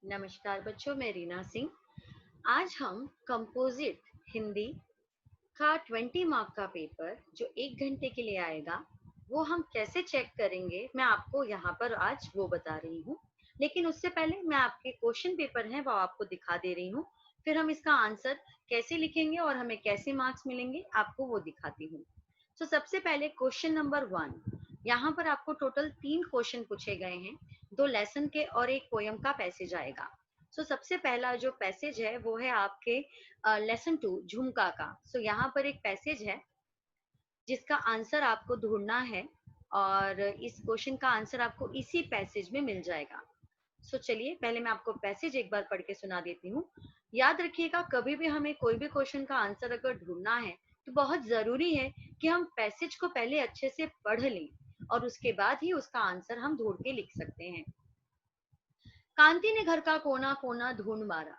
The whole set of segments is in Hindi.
नमस्कार बच्चों, मैं रीना सिंह। आज हम कंपोजिट हिंदी का 20 मार्क का पेपर जो 1 घंटे के लिए आएगा, वो हम कैसे चेक करेंगे, मैं आपको यहाँ पर आज वो बता रही हूँ। लेकिन उससे पहले मैं आपके क्वेश्चन पेपर हैं वो आपको दिखा दे रही हूँ। फिर हम इसका आंसर कैसे लिखेंगे और हमें कैसे मार्क्स मिलेंगे, आपको वो दिखाती हूँ। तो सबसे पहले क्वेश्चन नंबर 1। यहाँ पर आपको टोटल 3 क्वेश्चन पूछे गए हैं। 2 लेसन के और एक पोयम का पैसेज आएगा। सबसे पहला जो पैसेज है वो है आपके लेसन 2 झुमका का। यहाँ पर एक पैसेज है जिसका आंसर आपको ढूंढना है और इस क्वेश्चन का आंसर आपको इसी पैसेज में मिल जाएगा। चलिए पहले मैं आपको पैसेज एक बार पढ़ के सुना देती हूँ। याद रखिएगा, कभी भी हमें कोई भी क्वेश्चन का आंसर अगर ढूंढना है तो बहुत जरूरी है कि हम पैसेज को पहले अच्छे से पढ़ लें और उसके बाद ही उसका आंसर हम ढूंढ के लिख सकते हैं। कांति ने घर का कोना कोना ढूंढ मारा,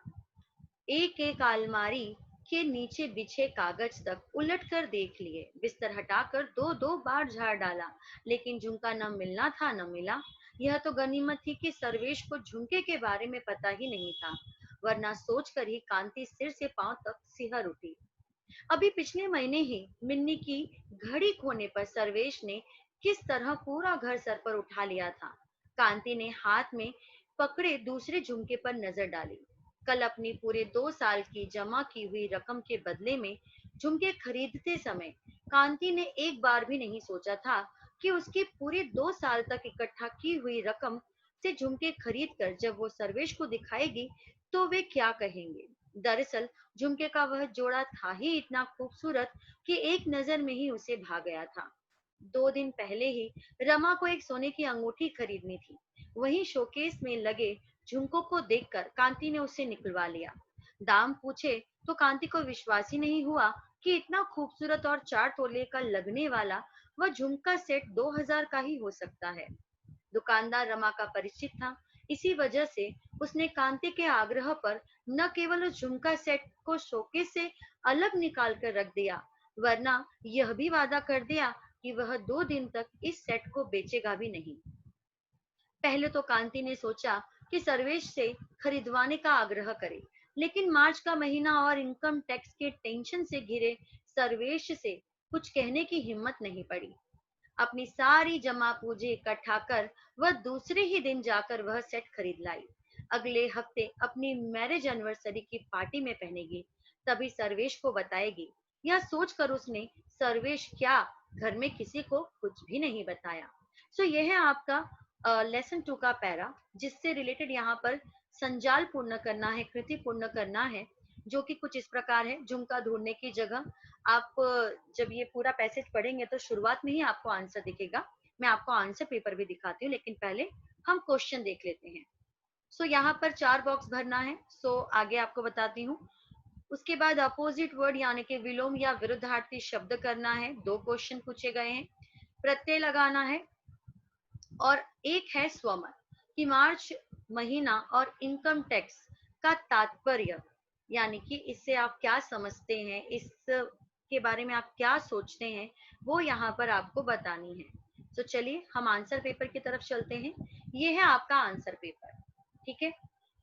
एक एक अलमारी के नीचे बिछे कागज तक उलट कर देख लिए, बिस्तर हटाकर दो दो बार झाड़ डाला, लेकिन झुमका न मिलना था न मिला। यह तो गनीमत थी कि सर्वेश को झुमके के बारे में पता ही नहीं था, वरना सोचकर ही कांति सिर से पांव तक सिहर उठी। अभी पिछले महीने ही मिन्नी की घड़ी खोने पर सर्वेश ने किस तरह पूरा घर सर पर उठा लिया था। कांति ने हाथ में पकड़े दूसरे झुमके पर नजर डाली। कल अपनी पूरे 2 साल की जमा की हुई रकम के बदले में झुमके खरीदते समय कांति ने एक बार भी नहीं सोचा था कि उसकी पूरे 2 साल तक इकट्ठा की हुई रकम से झुमके खरीद कर जब वो सर्वेश को दिखाएगी तो वे क्या कहेंगे। दरअसल झुमके का वह जोड़ा था ही इतना खूबसूरत कि एक नजर में ही उसे भा गया था। 2 दिन पहले ही रमा को एक सोने की अंगूठी खरीदनी थी। वहीं शोकेस में लगे झुमकों को देखकर कांति ने उससे निकलवा लिया। दाम पूछे तो कांति को विश्वास ही नहीं हुआ कि इतना खूबसूरत और 4 तोले का लगने वाला वह झुमका सेट 2000 का ही हो सकता है। दुकानदार रमा का परिचित था, इसी वजह से उसने कांति के आग्रह पर न केवल उस झुमका सेट को शोकेस से अलग निकाल कर रख दिया, वरना यह भी वादा कर दिया कि वह 2 दिन तक इस सेट को बेचेगा भी नहीं। पहले तो कांति ने सोचा कि सर्वेश से खरीदवाने का आग्रह करे, लेकिन मार्च का महीना और इनकम टैक्स के टेंशन से घिरे सर्वेश से कुछ कहने की हिम्मत नहीं पड़ी। अपनी सारी जमा पूंजी इकट्ठा कर वह दूसरे ही दिन जाकर वह सेट खरीद लाई। अगले हफ्ते अपनी मैरिज एनिवर्सरी की पार्टी में पहनेगी, तभी सर्वेश को बताएगी। यह सोचकर उसने सर्वेश क्या, घर में किसी को कुछ भी नहीं बताया। यह है आपका लेसन 2 का पैरा, जिससे रिलेटेड यहाँ पर संजाल पूर्ण करना है, कृति पूर्ण करना है, जो कि कुछ इस प्रकार है। झुमका ढूंढने की जगह आप जब ये पूरा पैसेज पढ़ेंगे तो शुरुआत में ही आपको आंसर दिखेगा। मैं आपको आंसर पेपर भी दिखाती हूँ, लेकिन पहले हम क्वेश्चन देख लेते हैं। यहाँ पर 4 बॉक्स भरना है। आगे आपको बताती हूँ। उसके बाद अपोजिट वर्ड यानी कि विलोम या विरुद्धार्थी शब्द करना है। 2 क्वेश्चन पूछे गए हैं। प्रत्यय लगाना है और एक है स्वमत कि मार्च महीना और इनकम टैक्स का तात्पर्य, यानी कि इससे आप क्या समझते हैं, इस के बारे में आप क्या सोचते हैं, वो यहाँ पर आपको बतानी है। चलिए हम आंसर पेपर की तरफ चलते हैं। ये है आपका आंसर पेपर। ठीक है,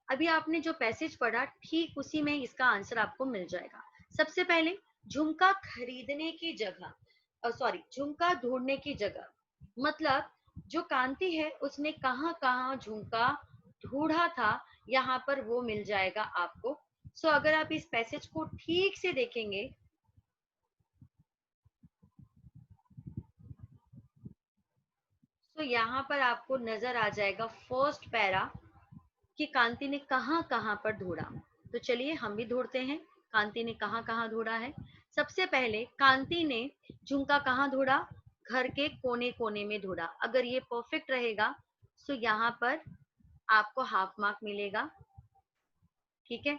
अभी आपने जो पैसेज पढ़ा ठीक उसी में इसका आंसर आपको मिल जाएगा। सबसे पहले झुमका खरीदने की जगह, सॉरी, झुमका ढूंढने की जगह, मतलब जो कांति है उसने कहाँ कहाँ झुमका ढूंढा था, यहाँ पर वो मिल जाएगा आपको। अगर आप इस पैसेज को ठीक से देखेंगे तो यहाँ पर आपको नजर आ जाएगा फर्स्ट पैरा कि कांति ने कहाँ कहाँ पर ढूंढा। चलिए हम भी ढूंढते हैं कांति ने कहाँ कहाँ ढूंढा है। सबसे पहले कांति ने झुमका कहाँ ढूंढा, घर के कोने कोने में ढूंढा। अगर ये परफेक्ट रहेगा तो यहाँ पर आपको हाफ मार्क मिलेगा। ठीक है,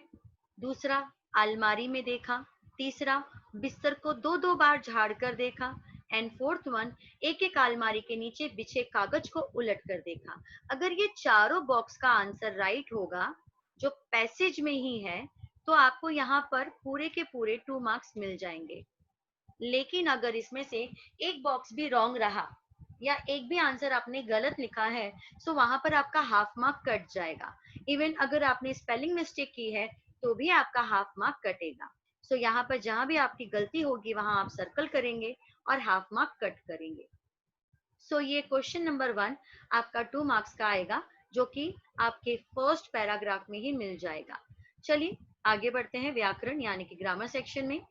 दूसरा अलमारी में देखा, तीसरा बिस्तर को दो दो बार झाड़ कर देखा, एंड फोर्थ वन एक एक अलमारी के नीचे बिछे कागज को उलट कर देखा। अगर ये चारों बॉक्स का आंसर राइट होगा जो पैसेज में ही है, तो आपको यहाँ पर पूरे के पूरे 2 मार्क्स मिल जाएंगे। लेकिन अगर इसमें से एक बॉक्स भी रॉन्ग रहा या एक भी आंसर आपने गलत लिखा है, सो वहां पर आपका हाफ मार्क कट जाएगा। इवन अगर आपने स्पेलिंग मिस्टेक की है तो भी आपका हाफ मार्क कटेगा। सो यहाँ पर जहां भी आपकी गलती होगी वहां आप सर्कल करेंगे और हाफ मार्क कट करेंगे। सो ये क्वेश्चन नंबर 1 आपका 2 मार्क्स का आएगा, जो कि आपके फर्स्ट पैराग्राफ में ही मिल जाएगा। चलिए आगे बढ़ते हैं व्याकरण यानी कि ग्रामर सेक्शन में।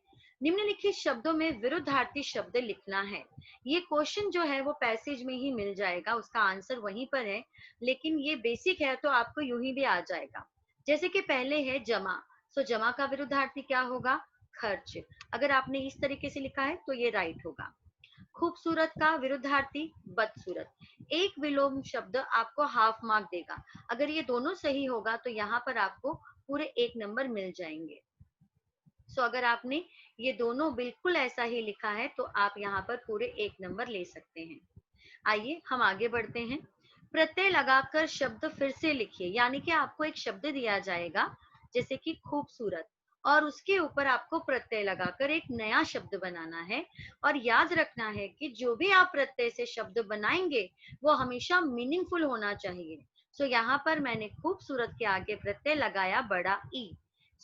निम्नलिखित शब्दों में विरुद्धार्थी शब्द लिखना है। ये क्वेश्चन जो है वो पैसेज में ही मिल जाएगा, उसका आंसर वहीं पर है, लेकिन ये बेसिक है तो आपको यूं ही भी आ जाएगा। जैसे कि पहले है जमा, सो जमा का विरुद्धार्थी क्या होगा? खर्च। अगर आपने इस तरीके से लिखा है तो ये राइट होगा। खूबसूरत का विरुद्धार्थी बदसूरत। एक विलोम शब्द आपको हाफ मार्क देगा। अगर ये दोनों सही होगा तो यहाँ पर आपको पूरे 1 नंबर मिल जाएंगे। सो अगर आपने ये दोनों बिल्कुल ऐसा ही लिखा है तो आप यहाँ पर पूरे 1 नंबर ले सकते हैं। आइए हम आगे बढ़ते हैं। प्रत्यय लगाकर शब्द फिर से लिखिए, यानी कि आपको एक शब्द दिया जाएगा जैसे कि खूबसूरत, और उसके ऊपर आपको प्रत्यय लगाकर एक नया शब्द बनाना है। और याद रखना है कि जो भी आप प्रत्यय से शब्द बनाएंगे वो हमेशा मीनिंगफुल होना चाहिए। सो यहाँ पर मैंने खूबसूरत के आगे प्रत्यय लगाया बड़ा ई।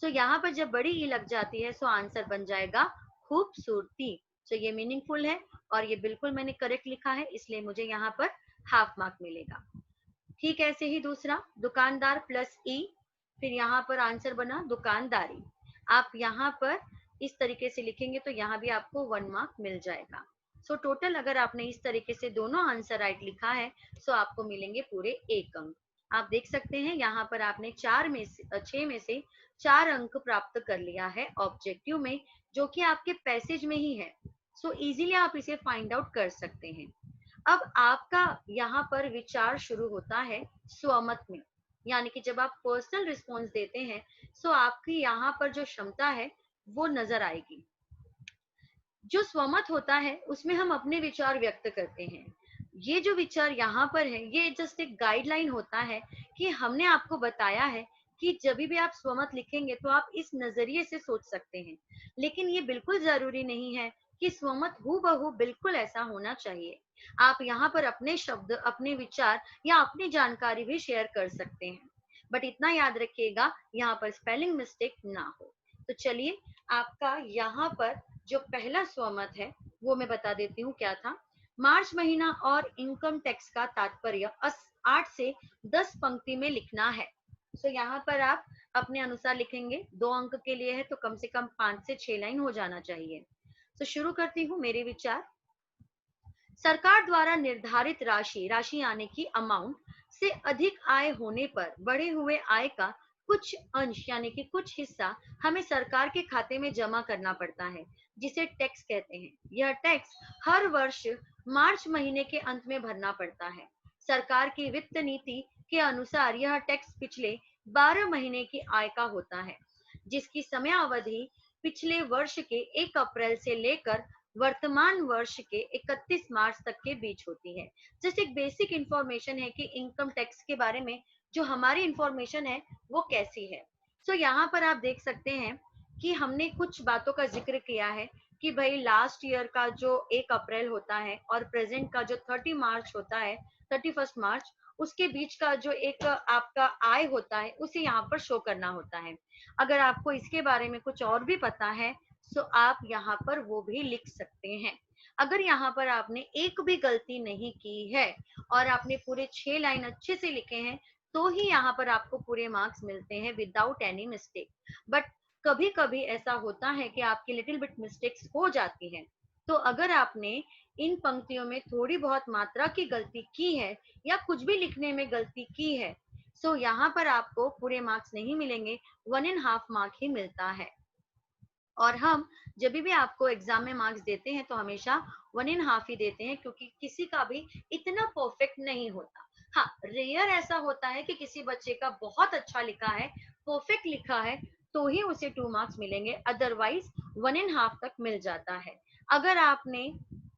सो यहाँ पर जब बड़ी ई लग जाती है सो आंसर बन जाएगा खूबसूरती। सो ये मीनिंगफुल है और ये बिल्कुल मैंने करेक्ट लिखा है, इसलिए मुझे यहाँ पर हाफ मार्क मिलेगा। ठीक ऐसे ही दूसरा दुकानदार प्लस ई, फिर यहाँ पर आंसर बना दुकानदारी। आप यहाँ पर इस तरीके से लिखेंगे तो यहाँ भी आपको 1 मार्क मिल जाएगा। सो टोटल अगर आपने इस तरीके से दोनों आंसर राइट लिखा है सो आपको मिलेंगे पूरे 1 अंक। आप देख सकते हैं यहाँ पर आपने 6 में से 4 अंक प्राप्त कर लिया है ऑब्जेक्टिव में, जो कि आपके पैसेज में ही है। सो इजीली आप इसे फाइंड आउट कर सकते हैं। अब आपका यहाँ पर विचार शुरू होता है स्वमत में, यानी कि जब आप पर्सनल रिस्पॉन्स देते हैं सो आपकी यहाँ पर जो क्षमता है वो नजर आएगी। जो स्वमत होता है उसमें हम अपने विचार व्यक्त करते हैं। ये जो विचार यहाँ पर है ये जस्ट एक गाइडलाइन होता है कि हमने आपको बताया है कि जब भी आप स्वमत लिखेंगे तो आप इस नजरिए से सोच सकते हैं, लेकिन ये बिल्कुल जरूरी नहीं है कि स्वमत हूबहू बिल्कुल ऐसा होना चाहिए। आप यहाँ पर अपने शब्द, अपने विचार या अपनी जानकारी भी शेयर कर सकते हैं, बट इतना याद रखिएगा यहाँ पर स्पेलिंग मिस्टेक ना हो। तो चलिए आपका यहाँ पर जो पहला स्वमत है वो मैं बता देती हूँ क्या था। मार्च महीना और इनकम टैक्स का तात्पर्य 8 से 10 पंक्ति में लिखना है। सो यहाँ पर आप अपने अनुसार लिखेंगे। 2 अंक के लिए है तो कम से कम 5 से 6 लाइन हो जाना चाहिए। तो शुरू करती हूँ मेरे विचार। सरकार द्वारा निर्धारित राशि, राशि यानी कि अमाउंट से अधिक आय होने पर बढ़े हुए आय का कुछ अंश यानी कि कुछ हिस्सा हमें सरकार के खाते में जमा करना पड़ता है, जिसे टैक्स कहते हैं। यह टैक्स हर वर्ष मार्च महीने के अंत में भरना पड़ता है। सरकार की वित्त नीति के अनुसार यह टैक्स पिछले 12 महीने की आय का होता है, जिसकी समयावधि पिछले वर्ष के 1 अप्रैल से लेकर वर्तमान वर्ष के 31 मार्च तक के बीच होती है। जस्ट एक बेसिक इंफॉर्मेशन है कि इनकम टैक्स के बारे में जो हमारी इंफॉर्मेशन है वो कैसी है। सो यहाँ पर आप देख सकते हैं कि हमने कुछ बातों का जिक्र किया है कि भाई लास्ट ईयर का जो 1 अप्रैल होता है और प्रेजेंट का जो 30 मार्च होता है, 31 मार्च, उसके बीच का जो एक आपका आय होता है उसे यहाँ पर शो करना होता है। अगर आपको इसके बारे में कुछ और भी पता है सो आप यहाँ पर वो भी लिख सकते हैं। अगर यहाँ पर आपने एक भी गलती नहीं की है और आपने पूरे 6 लाइन अच्छे से लिखे हैं तो ही यहाँ पर आपको पूरे मार्क्स मिलते हैं विदाउट एनी मिस्टेक। बट कभी कभी ऐसा होता है कि आपकी लिटिल बिट मिस्टेक्स हो जाती है। तो अगर आपने इन पंक्तियों में थोड़ी बहुत मात्रा की गलती की है या कुछ भी लिखने में गलती की है सो यहाँ पर आपको पूरे मार्क्स नहीं मिलेंगे, 1.5 मार्क ही मिलता है। और हम जब भी आपको एग्जाम में मार्क्स देते हैं तो हमेशा 1.5 ही देते हैं, क्योंकि किसी का भी इतना परफेक्ट नहीं होता। हाँ, रेयर ऐसा होता है कि किसी बच्चे का बहुत अच्छा लिखा है, परफेक्ट लिखा है, तो ही उसे 2 मार्क्स मिलेंगे, अदरवाइज 1.5 तक मिल जाता है। अगर आपने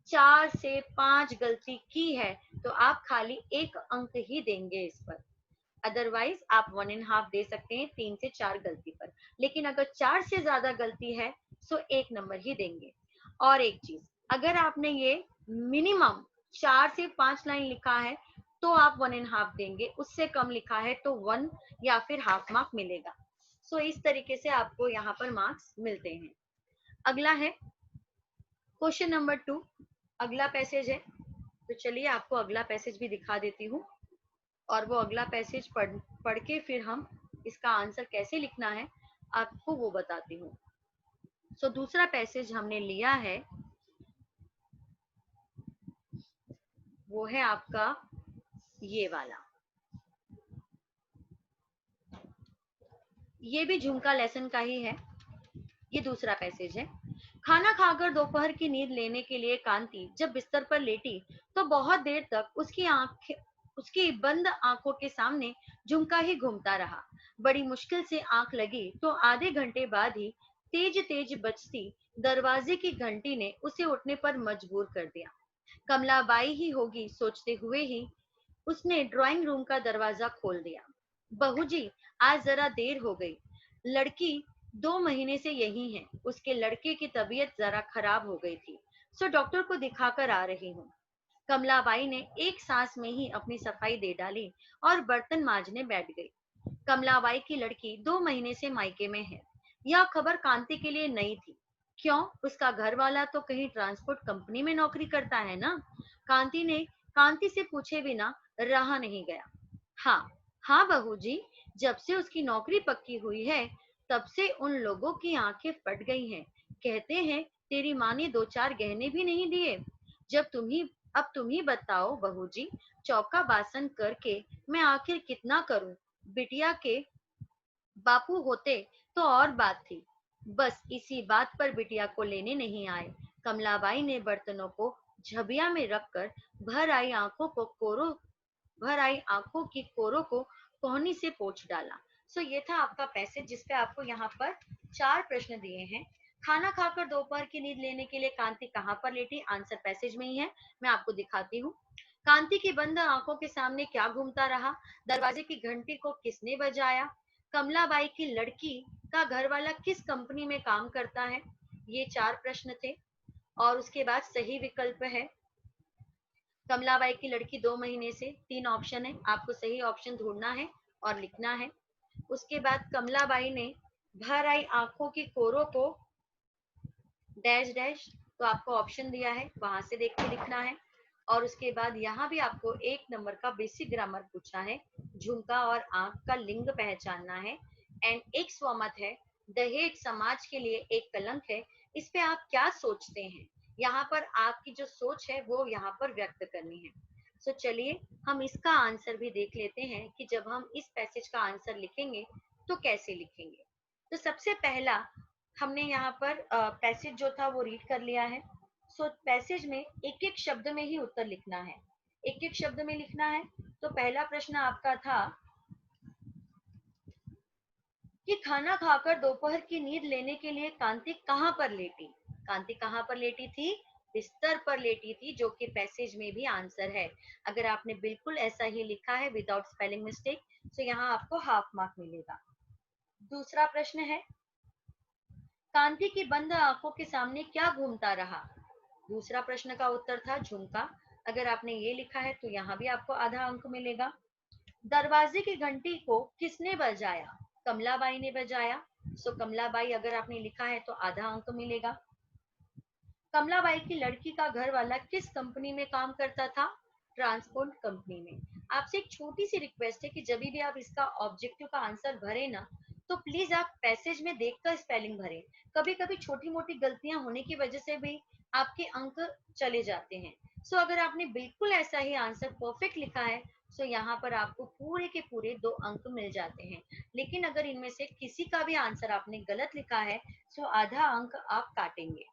4 से 5 गलती की है तो आप खाली 1 अंक ही देंगे इस पर, अदरवाइज आप 1.5 दे सकते हैं 3 से 4 गलती पर। लेकिन अगर 4 से ज्यादा गलती है सो 1 नंबर ही देंगे। और एक चीज, अगर आपने ये मिनिमम 4 से 5 लाइन लिखा है तो आप 1.5 देंगे, उससे कम लिखा है तो 1 या फिर हाफ मार्क मिलेगा। सो इस तरीके से आपको यहाँ पर मार्क्स मिलते हैं। अगला है क्वेश्चन नंबर 2, अगला पैसेज है। तो चलिए आपको अगला पैसेज भी दिखा देती हूँ, और वो अगला पैसेज पढ़ के फिर हम इसका आंसर कैसे लिखना है आपको वो बताती हूँ। सो दूसरा पैसेज हमने लिया है, वो है आपका ये वाला। ये भी झुमका लेसन का ही है। ये दूसरा पैसेज है। खाना खाकर दोपहर की नींद लेने के लिए कांति जब बिस्तर पर लेटी तो बहुत देर तक उसकी बंद आंखों के सामने झुमका ही घूमता रहा। बड़ी मुश्किल से आंख लगी तो आधे घंटे बाद ही तेज तेज बजती दरवाजे की घंटी ने उसे उठने पर मजबूर कर दिया। कमलाबाई ही होगी सोचते हुए ही उसने ड्राइंग रूम का दरवाजा खोल दिया। बहू जी, आज जरा देर हो गई। लड़की 2 महीने से यही है। उसके लड़के की तबीयत जरा खराब हो गई थी, सो डॉक्टर को दिखाकर आ रही हूँ। कमलाबाई ने एक सांस में ही अपनी सफाई दे डाली और बर्तन मांजने बैठ गई। कमलाबाई की लड़की 2 महीने से मायके में है। यह खबर कांति के लिए नई थी। क्यों? उसका घर वाला तो कहीं ट्रांसपोर्ट कंपनी में नौकरी करता है ना। कांति ने कांति से पूछे बिना रहा नहीं गया। हाँ, हाँ बहू जी, जब से उसकी नौकरी पक्की हुई है तब से उन लोगों की आंखें फट गई हैं। कहते हैं तेरी माँ ने 2-4 गहने भी नहीं दिए। जब तुम ही बताओ बहू जी, चौका बासन करके मैं आखिर कितना करूं। बिटिया के बापू होते तो और बात थी। बस इसी बात पर बिटिया को लेने नहीं आए। कमलाबाई ने बर्तनों को झबिया में रखकर भर आई आंखों की कोरों को कोहनी से पोंछ डाला। सो ये था आपका पैसेज जिसपे आपको यहाँ पर 4 प्रश्न दिए हैं। खाना खाकर दोपहर की नींद लेने के लिए कांति कहाँ पर लेटी? आंसर पैसेज में ही है, मैं आपको दिखाती हूँ। कांति की बंद आंखों के सामने क्या घूमता रहा? दरवाजे की घंटी को किसने बजाया? कमलाबाई की लड़की का घरवाला किस कंपनी में काम करता है? ये 4 प्रश्न थे। और उसके बाद सही विकल्प है कमलाबाई की लड़की 2 महीने से। 3 ऑप्शन है, आपको सही ऑप्शन ढूंढना है और लिखना है। उसके बाद कमलाबाई ने भर आई आंखों की कोरों को डैश डैश, तो आपको ऑप्शन दिया है, वहां से देख के लिखना है। और उसके बाद यहाँ भी आपको 1 नंबर का बेसिक ग्रामर पूछा है। झुमका और आंख का लिंग पहचानना है। एंड एक स्वमत है, दहेज समाज के लिए एक कलंक है। इस पे आप क्या सोचते हैं? यहाँ पर आपकी जो सोच है वो यहाँ पर व्यक्त करनी है। सो चलिए हम इसका आंसर भी देख लेते हैं कि जब हम इस पैसेज का आंसर लिखेंगे तो कैसे लिखेंगे। तो सबसे पहला हमने यहाँ पर पैसेज जो था वो रीड कर लिया है। सो पैसेज में एक एक शब्द में ही उत्तर लिखना है, एक एक शब्द में लिखना है। तो पहला प्रश्न आपका था कि खाना खाकर दोपहर की नींद लेने के लिए कांति कहाँ पर लेटी? कांति कहाँ पर लेटी थी? बिस्तर पर लेटी थी, जो कि पैसेज में भी आंसर है। अगर आपने बिल्कुल ऐसा ही लिखा है विदाउट स्पेलिंग मिस्टेक तो यहाँ आपको हाफ मार्क मिलेगा। दूसरा प्रश्न है, कांति की बंद आंखों के सामने क्या घूमता रहा? दूसरा प्रश्न का उत्तर था झुमका। अगर आपने ये लिखा है तो यहाँ भी आपको आधा अंक मिलेगा। दरवाजे की घंटी को किसने बजाया? कमलाबाई ने बजाया। सो कमलाबाई अगर आपने लिखा है तो आधा अंक मिलेगा। कमलाबाई की लड़की का घर वाला किस कंपनी में काम करता था? ट्रांसपोर्ट कंपनी में। आपसे एक छोटी सी रिक्वेस्ट है कि जब भी आप इसका ऑब्जेक्टिव का आंसर भरे ना तो प्लीज आप पैसेज में देखकर स्पेलिंग भरें। कभी कभी छोटी मोटी गलतियां होने की वजह से भी आपके अंक चले जाते हैं। सो अगर आपने बिल्कुल ऐसा ही आंसर परफेक्ट लिखा है सो यहाँ पर आपको पूरे के पूरे 2 अंक मिल जाते हैं। लेकिन अगर इनमें से किसी का भी आंसर आपने गलत लिखा है सो आधा अंक आप काटेंगे।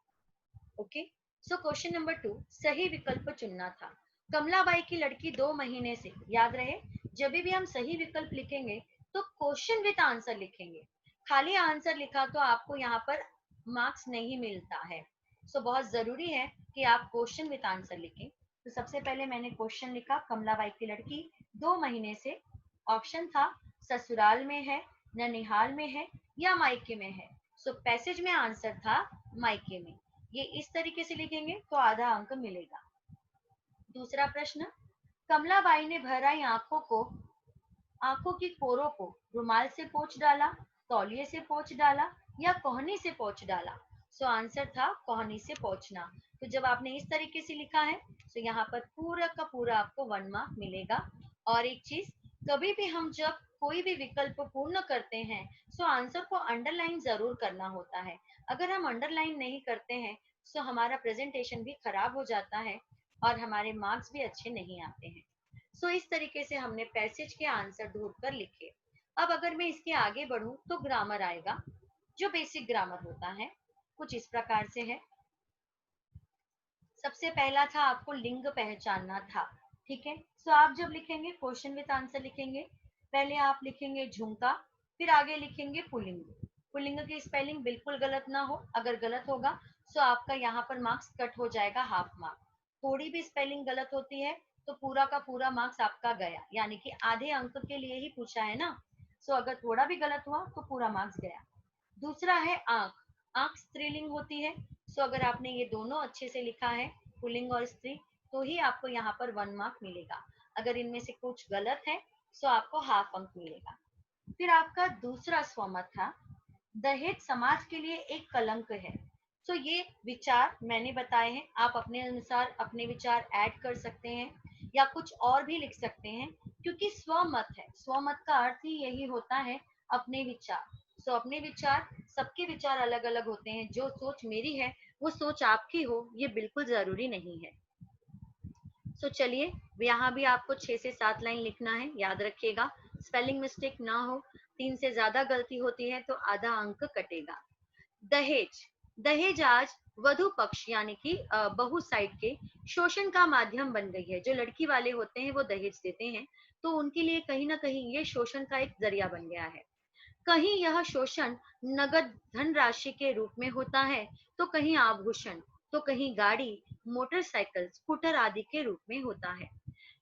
ओके। सो क्वेश्चन नंबर 2, सही विकल्प चुनना था। कमलाबाई की लड़की 2 महीने से, याद रहे जब भी हम सही विकल्प लिखेंगे तो क्वेश्चन विद आंसर लिखेंगे। खाली आंसर लिखा तो आपको यहाँ पर मार्क्स नहीं मिलता है। सो बहुत जरूरी है कि आप क्वेश्चन विद आंसर लिखें। तो सबसे पहले मैंने क्वेश्चन लिखा, कमलाबाई की लड़की 2 महीने से, ऑप्शन था ससुराल में है, ननिहाल में है या मायके में है। सो पैसेज में आंसर था मायके में। ये इस तरीके से लिखेंगे तो आधा अंक मिलेगा। दूसरा प्रश्न, कमलाबाई ने भर आई आंखों की कोरों को रुमाल से पोंछ डाला, तौलिए से पोंछ डाला या कोहनी से पोंछ डाला। सो आंसर था कोहनी से पोंछना। तो जब आपने इस तरीके से लिखा है तो यहाँ पर पूरा का पूरा आपको 1 मार्क मिलेगा। और एक चीज, कभी भी हम जब कोई भी विकल्प पूर्ण करते हैं तो आंसर को अंडरलाइन जरूर करना होता है। अगर हम अंडरलाइन नहीं करते हैं तो हमारा प्रेजेंटेशन भी खराब हो जाता है और हमारे मार्क्स भी अच्छे नहीं आते हैं। सो इस तरीके से हमने पैसेज के आंसर ढूंढ कर लिखे। अब अगर मैं इसके आगे बढ़ूं तो ग्रामर आएगा, जो बेसिक ग्रामर होता है कुछ इस प्रकार से है। सबसे पहला था आपको लिंग पहचानना था, ठीक है। सो आप जब लिखेंगे क्वेश्चन विद आंसर लिखेंगे, पहले आप लिखेंगे झुमका, फिर आगे लिखेंगे पुल्लिंग। पुल्लिंग की स्पेलिंग बिल्कुल गलत ना हो, अगर गलत होगा तो आपका यहाँ पर मार्क्स कट हो जाएगा, हाफ मार्क। थोड़ी भी स्पेलिंग गलत होती है तो पूरा का पूरा मार्क्स आपका गया, यानी कि आधे अंक के लिए ही पूछा है ना। सो अगर थोड़ा भी गलत हुआ तो पूरा मार्क्स गया। दूसरा है आंख। आंख स्त्रीलिंग होती है। सो अगर आपने ये दोनों अच्छे से लिखा है, पुल्लिंग और स्त्री, तो ही आपको यहाँ पर 1 मार्क मिलेगा। अगर इनमें से कुछ गलत है तो आपको हाफ अंक मिलेगा। फिर आपका दूसरा स्वमत था, दहेज समाज के लिए एक कलंक है। तो ये विचार मैंने बताए हैं, आप अपने अनुसार अपने विचार ऐड कर सकते हैं या कुछ और भी लिख सकते हैं, क्योंकि स्वमत है, स्वमत का अर्थ ही यही होता है अपने विचार। सो अपने विचार, सबके विचार अलग अलग होते हैं, जो सोच मेरी है वो सोच आपकी हो ये बिल्कुल जरूरी नहीं है। सो चलिए, यहाँ भी आपको 6 से 7 लाइन लिखना है, याद रखिएगा स्पेलिंग मिस्टेक ना हो। 3 से ज्यादा गलती होती है तो आधा अंक कटेगा। दहेज। दहेज आज वधु पक्ष यानी कि बहू साइड के शोषण का माध्यम बन गई है। जो लड़की वाले होते हैं वो दहेज देते हैं, तो उनके लिए कहीं ना कहीं ये शोषण का एक जरिया बन गया है। कहीं यह शोषण नगद धनराशि के रूप में होता है, तो कहीं आभूषण, तो कहीं गाड़ी, मोटरसाइकिल, स्कूटर आदि के रूप में होता है।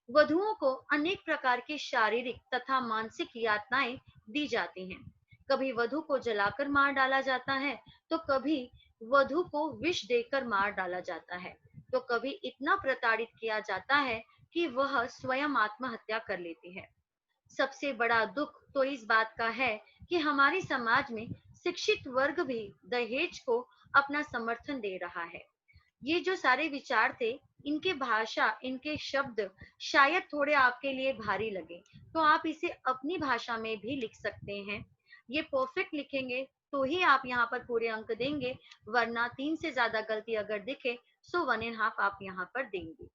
वधुओं को अनेक प्रकार की शारीरिक तथा मानसिक यातनाएं दी जाती हैं। कभी वधु को जलाकर मार डाला जाता है, तो कभी वधु को विष देकर मार डाला जाता है, तो कभी इतना प्रताड़ित किया जाता है कि वह स्वयं आत्महत्या कर लेती है। सबसे बड़ा दुख तो इस बात का है कि हमारे समाज में शिक्षित वर्ग भी दहेज को अपना समर्थन दे रहा है। ये जो सारे विचार थे, इनके भाषा, इनके शब्द शायद थोड़े आपके लिए भारी लगे, तो आप इसे अपनी भाषा में भी लिख सकते हैं। ये परफेक्ट लिखेंगे तो ही आप यहाँ पर पूरे अंक देंगे, वरना 3 से ज्यादा गलती अगर दिखे तो 1.5 आप यहाँ पर देंगे।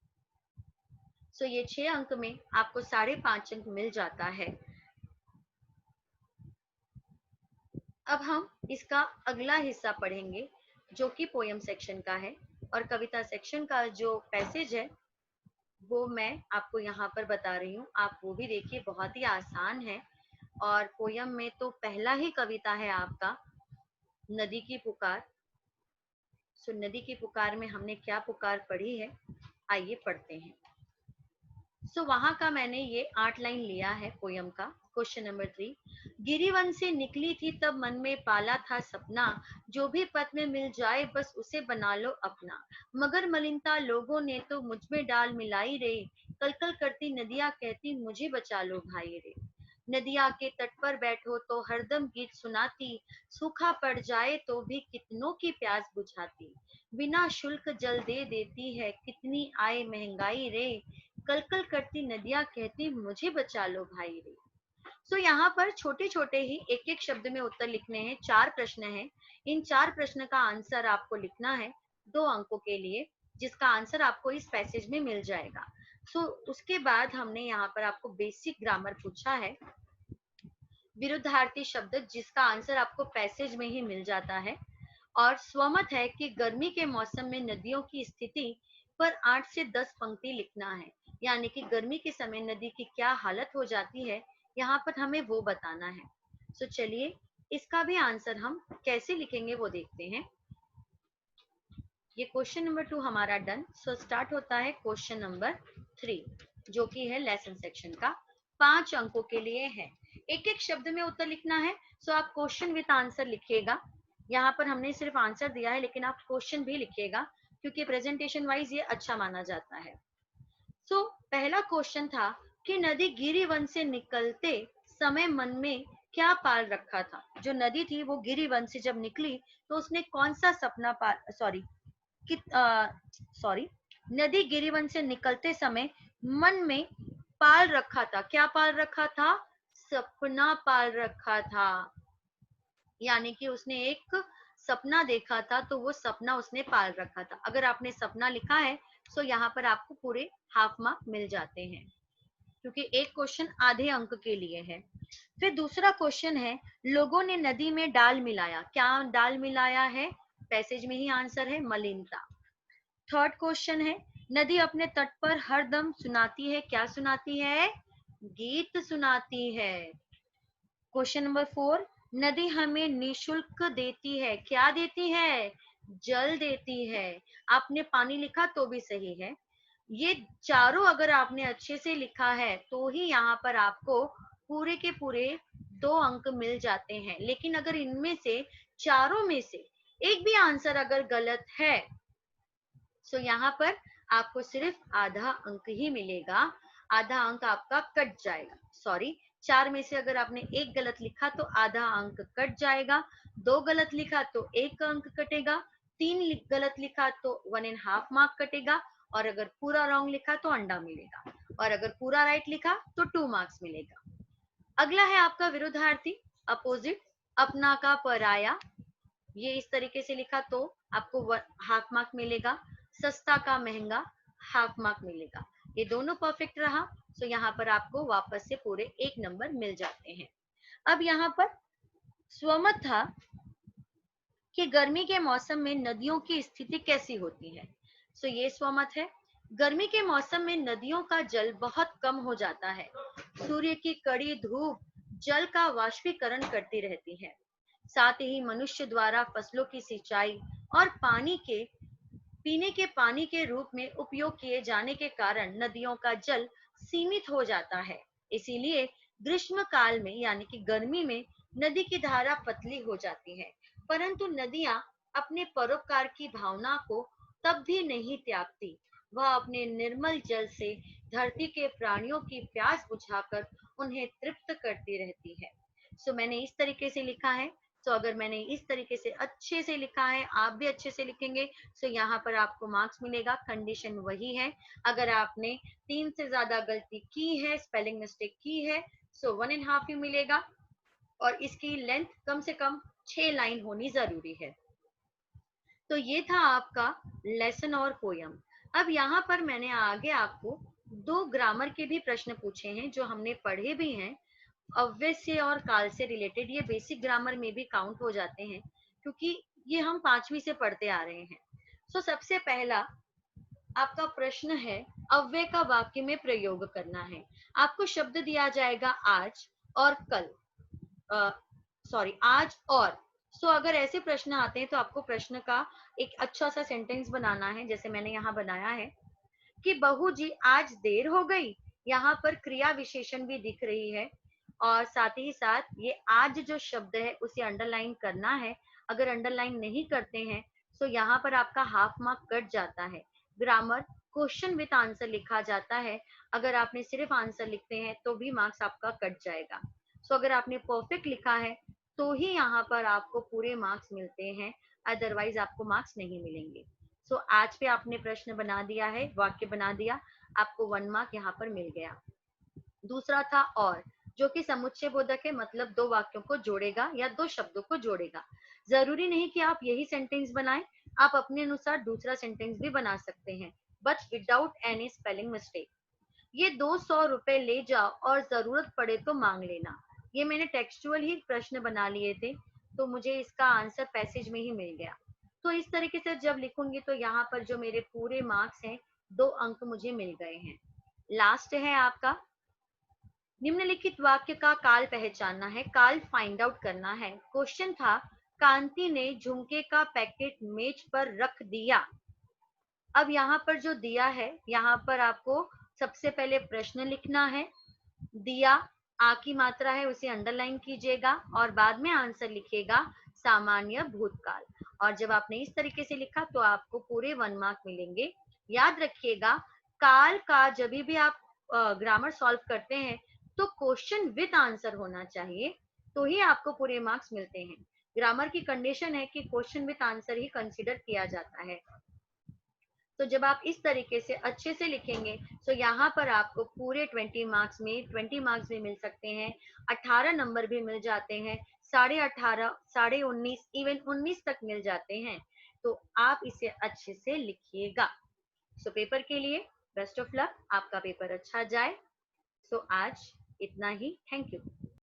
सो ये 6 अंक में आपको 5.5 अंक मिल जाता है। अब हम इसका अगला हिस्सा पढ़ेंगे, जो कि पोयम सेक्शन का है। और कविता सेक्शन का जो पैसेज है वो मैं आपको यहाँ पर बता रही हूँ, आप वो भी देखिए, बहुत ही आसान है। और पोयम में तो पहला ही कविता है आपका नदी की पुकार। सो नदी की पुकार में हमने क्या पुकार पढ़ी है, आइए पढ़ते हैं। सो वहां का मैंने ये 8 लाइन लिया है पोयम का। क्वेश्चन नंबर 3, गिरिवन से निकली थी तब मन में पाला था सपना, जो भी पथ में मिल जाए बस उसे बना लो अपना। मगर मलिनता लोगों ने तो मुझ में डाल मिलाई रे, कल कल करती नदियां कहती मुझे बचा लो भाई रे। नदिया के तट पर बैठो तो हरदम गीत सुनाती, सूखा पड़ जाए तो भी कितनों की प्यास बुझाती। बिना शुल्क जल दे देती है, कितनी आए महंगाई रे, कल कल करती नदियां कहती मुझे बचा लो भाई रे। सो यहाँ पर छोटे छोटे ही एक एक शब्द में उत्तर लिखने हैं। 4 प्रश्न हैं, इन 4 प्रश्न का आंसर आपको लिखना है 2 अंकों के लिए, जिसका आंसर आपको इस पैसेज में मिल जाएगा। सो उसके बाद हमने यहाँ पर आपको बेसिक ग्रामर पूछा है, विरुद्धार्थी शब्द, जिसका आंसर आपको पैसेज में ही मिल जाता है। और स्वमत है कि गर्मी के मौसम में नदियों की स्थिति पर 8 से 10 पंक्ति लिखना है, यानी कि गर्मी के समय नदी की क्या हालत हो जाती है, यहाँ पर हमें वो बताना है। सो चलिए, इसका भी आंसर हम कैसे लिखेंगे वो देखते हैं। ये क्वेश्चन नंबर 2 हमारा डन। सो स्टार्ट होता है क्वेश्चन नंबर 3, जो कि है लेसन सेक्शन का, 5 अंकों के लिए है। एक एक शब्द में उत्तर लिखना है। सो आप क्वेश्चन विद आंसर लिखिएगा। यहाँ पर हमने सिर्फ आंसर दिया है, लेकिन आप क्वेश्चन भी लिखिएगा, क्योंकि प्रेजेंटेशन वाइज ये अच्छा माना जाता है। सो पहला क्वेश्चन था कि नदी गिरिवन से निकलते समय मन में क्या पाल रखा था। जो नदी थी वो गिरिवन से जब निकली तो उसने कौन सा सपना पाल सॉरी नदी गिरिवन से निकलते समय मन में पाल रखा था। क्या पाल रखा था? सपना पाल रखा था। यानी कि उसने एक सपना देखा था तो वो सपना उसने पाल रखा था। अगर आपने सपना लिखा है तो यहाँ पर आपको पूरे हाफ मार्क मिल जाते हैं, क्योंकि एक क्वेश्चन आधे अंक के लिए है। फिर दूसरा क्वेश्चन है, लोगों ने नदी में डाल मिलाया। क्या डाल मिलाया है? पैसेज में ही आंसर है, मलिनता। थर्ड क्वेश्चन है, नदी अपने तट पर हरदम सुनाती है। क्या सुनाती है? गीत सुनाती है। क्वेश्चन नंबर 4, नदी हमें निशुल्क देती है। क्या देती है? जल देती है। आपने पानी लिखा तो भी सही है। ये चारों अगर आपने अच्छे से लिखा है तो ही यहाँ पर आपको पूरे के पूरे 2 अंक मिल जाते हैं। लेकिन अगर इनमें से चारों में से एक भी आंसर अगर गलत है तो यहाँ पर आपको सिर्फ आधा अंक ही मिलेगा। आधा अंक आपका कट जाएगा। सॉरी, 4 में से अगर आपने एक गलत लिखा तो आधा अंक कट जाएगा, 2 गलत लिखा तो 1 अंक कटेगा, 3 गलत लिखा तो 1.5 मार्क कटेगा, और अगर पूरा रॉन्ग लिखा तो अंडा मिलेगा, और अगर पूरा राइट लिखा तो 2 मार्क्स मिलेगा। अगला है आपका विरुद्धार्थी, अपोजिट, अपना का पराया। ये इस तरीके से लिखा तो आपको हाफ मार्क मिलेगा। सस्ता का महंगा, हाफ मार्क मिलेगा। ये दोनों परफेक्ट रहा तो यहाँ पर आपको वापस से पूरे 1 नंबर मिल जाते हैं। अब यहाँ पर स्वमत था कि गर्मी के मौसम में नदियों की स्थिति कैसी होती है। सो ये स्वमत है। गर्मी के मौसम में नदियों का जल बहुत कम हो जाता है। सूर्य की कड़ी धूप जल का वाष्पीकरण करती रहती है। साथ ही मनुष्य द्वारा फसलों की सिंचाई और पीने के पानी के रूप में उपयोग किए जाने के कारण नदियों का जल सीमित हो जाता है। इसीलिए ग्रीष्म काल में यानी कि गर्मी में नदी की धारा पतली हो जाती है, परंतु नदियां अपने परोपकार की भावना को तब भी नहीं त्यागती। वह अपने निर्मल जल से धरती के प्राणियों की प्यास बुझाकर उन्हें तृप्त करती रहती है। सो मैंने इस तरीके से लिखा है। तो अगर मैंने इस तरीके से अच्छे से लिखा है, आप भी अच्छे से लिखेंगे तो यहाँ पर आपको मार्क्स मिलेगा। कंडीशन वही है, अगर आपने 3 से ज्यादा गलती की है, स्पेलिंग मिस्टेक की है, सो 1.5 ही मिलेगा, और इसकी लेंथ कम से कम 6 लाइन होनी जरूरी है। तो ये था आपका लेसन और पोयम। अब यहाँ पर मैंने आगे आपको 2 ग्रामर के भी प्रश्न पूछे हैं जो हमने पढ़े भी हैं। अव्यय से और काल से रिलेटेड, ये बेसिक ग्रामर में भी काउंट हो जाते हैं क्योंकि ये हम 5वीं से पढ़ते आ रहे हैं। सो सबसे पहला आपका प्रश्न है, अव्यय का वाक्य में प्रयोग करना है। आपको शब्द दिया जाएगा आज और कल, आज और। सो अगर ऐसे प्रश्न आते हैं तो आपको प्रश्न का एक अच्छा सा सेंटेंस बनाना है, जैसे मैंने यहाँ बनाया है कि बहू जी आज देर हो गई। यहाँ पर क्रिया विशेषण भी दिख रही है, और साथ ही साथ ये आज जो शब्द है उसे अंडरलाइन करना है। अगर अंडरलाइन नहीं करते हैं तो यहाँ पर आपका हाफ मार्क कट जाता है। ग्रामर क्वेश्चन विद आंसर लिखा जाता है, अगर आपने सिर्फ आंसर लिखते हैं तो भी मार्क्स आपका कट जाएगा। सो अगर आपने परफेक्ट लिखा है तो ही यहाँ पर आपको पूरे मार्क्स मिलते हैं, अदरवाइज आपको मार्क्स नहीं मिलेंगे। सो आज पे आपने प्रश्न बना दिया है, वाक्य बना दिया, आपको 1 मार्क यहाँ पर मिल गया। दूसरा था और, जो कि समुच्चय बोधक है, मतलब 2 वाक्यों को जोड़ेगा या 2 शब्दों को जोड़ेगा। जरूरी नहीं कि आप यही सेंटेंस बनाएं, आप अपने अनुसार दूसरा सेंटेंस भी बना सकते हैं, but without any spelling mistake. ये 200 रुपए ले जाओ और जरूरत पड़े तो मांग लेना। ये मैंने टेक्सचुअल ही प्रश्न बना लिए थे तो मुझे इसका आंसर पैसेज में ही मिल गया। तो इस तरीके से जब लिखूंगी तो यहाँ पर जो मेरे पूरे मार्क्स हैं 2 अंक मुझे मिल गए हैं। लास्ट है आपका, निम्नलिखित वाक्य का काल पहचानना है, काल फाइंड आउट करना है। क्वेश्चन था, कांति ने झुमके का पैकेट मेज पर रख दिया। अब यहाँ पर जो दिया है, यहाँ पर आपको सबसे पहले प्रश्न लिखना है। दिया आ की मात्रा है उसे अंडरलाइन कीजिएगा और बाद में आंसर लिखिएगा सामान्य भूतकाल। और जब आपने इस तरीके से लिखा तो आपको पूरे 1 मार्क मिलेंगे। याद रखिएगा काल का जब भी आप ग्रामर सॉल्व करते हैं तो क्वेश्चन विद आंसर होना चाहिए, तो ही आपको पूरे मार्क्स मिलते हैं। ग्रामर की कंडीशन है कि question with answer he consider किया जाता है। तो जब आप इस तरीके से अच्छे से लिखेंगे तो यहाँ पर आपको पूरे 20 मार्क्स भी मिल सकते हैं, 18 नंबर भी मिल जाते हैं, 18.5, 19.5, इवन 19 तक मिल जाते हैं। तो आप इसे अच्छे से लिखिएगा। सो पेपर के लिए बेस्ट ऑफ लक, आपका पेपर अच्छा जाए। सो आज इतना ही, थैंक यू।